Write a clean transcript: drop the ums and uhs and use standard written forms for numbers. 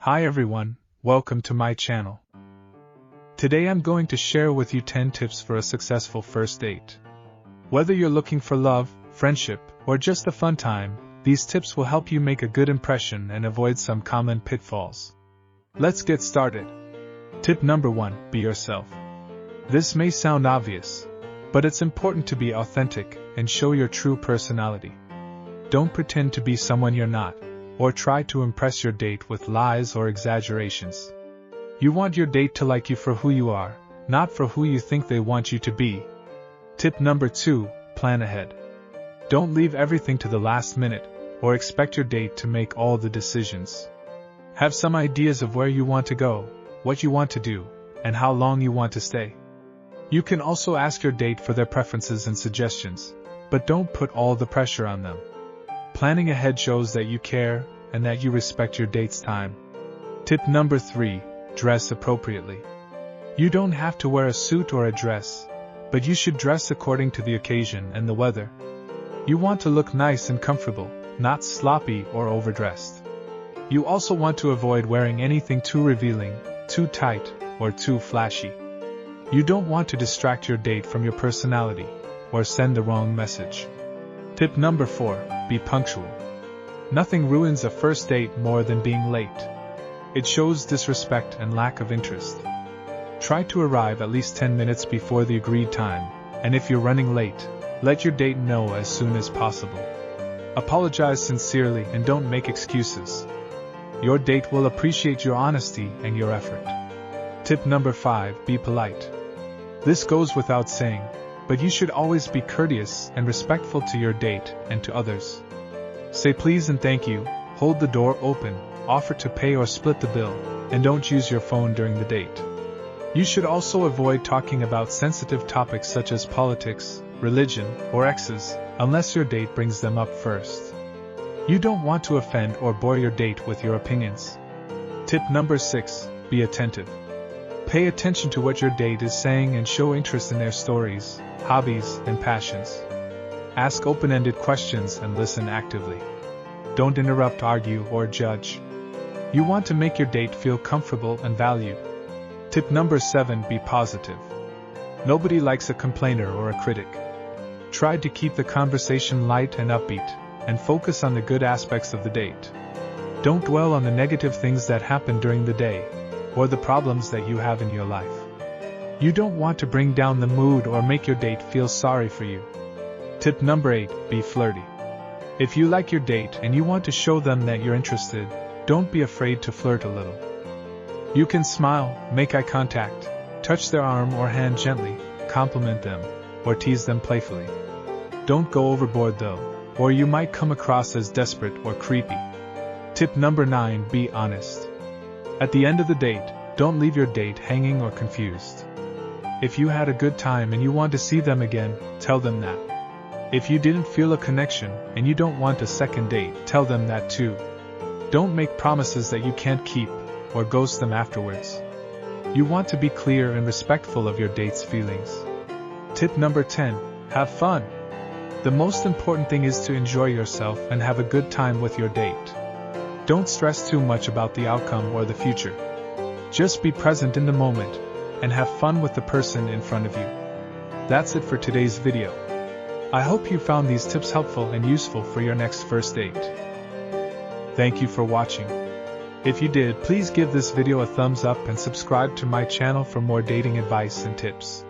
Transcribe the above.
Hi everyone, welcome to my channel. Today I'm going to share with you 10 tips for a successful first date. Whether you're looking for love, friendship, or just a fun time, these tips will help you make a good impression and avoid some common pitfalls. Let's get started. Tip number 1, be yourself. This may sound obvious, but it's important to be authentic and show your true personality. Don't pretend to be someone you're not, or try to impress your date with lies or exaggerations. You want your date to like you for who you are, not for who you think they want you to be. Tip number 2, plan ahead. Don't leave everything to the last minute, or expect your date to make all the decisions. Have some ideas of where you want to go, what you want to do, and how long you want to stay. You can also ask your date for their preferences and suggestions, but don't put all the pressure on them. Planning ahead shows that you care and that you respect your date's time. Tip number 3, dress appropriately. You don't have to wear a suit or a dress, but you should dress according to the occasion and the weather. You want to look nice and comfortable, not sloppy or overdressed. You also want to avoid wearing anything too revealing, too tight, or too flashy. You don't want to distract your date from your personality, or send the wrong message. Tip number 4, be punctual. Nothing ruins a first date more than being late. It shows disrespect and lack of interest. Try to arrive at least 10 minutes before the agreed time, and if you're running late, let your date know as soon as possible. Apologize sincerely and don't make excuses. Your date will appreciate your honesty and your effort. Tip number 5, be polite. This goes without saying, but you should always be courteous and respectful to your date and to others. Say please and thank you, hold the door open, offer to pay or split the bill, and don't use your phone during the date. You should also avoid talking about sensitive topics such as politics, religion, or exes, unless your date brings them up first. You don't want to offend or bore your date with your opinions. Tip number 6, be attentive. Pay attention to what your date is saying and show interest in their stories, hobbies, and passions. Ask open-ended questions and listen actively. Don't interrupt, argue, or judge. You want to make your date feel comfortable and valued. Tip number 7, be positive. Nobody likes a complainer or a critic. Try to keep the conversation light and upbeat, and focus on the good aspects of the date. Don't dwell on the negative things that happen during the day, or the problems that you have in your life. You don't want to bring down the mood or make your date feel sorry for you. Tip number 8, be flirty. If you like your date and you want to show them that you're interested, don't be afraid to flirt a little. You can smile, make eye contact, touch their arm or hand gently, compliment them, or tease them playfully. Don't go overboard though, or you might come across as desperate or creepy. Tip number 9, be honest. At the end of the date, don't leave your date hanging or confused. If you had a good time and you want to see them again, tell them that. If you didn't feel a connection and you don't want a second date, tell them that too. Don't make promises that you can't keep, or ghost them afterwards. You want to be clear and respectful of your date's feelings. Tip number 10, have fun. The most important thing is to enjoy yourself and have a good time with your date. Don't stress too much about the outcome or the future. Just be present in the moment, and have fun with the person in front of you. That's it for today's video. I hope you found these tips helpful and useful for your next first date. Thank you for watching. If you did, please give this video a thumbs up and subscribe to my channel for more dating advice and tips.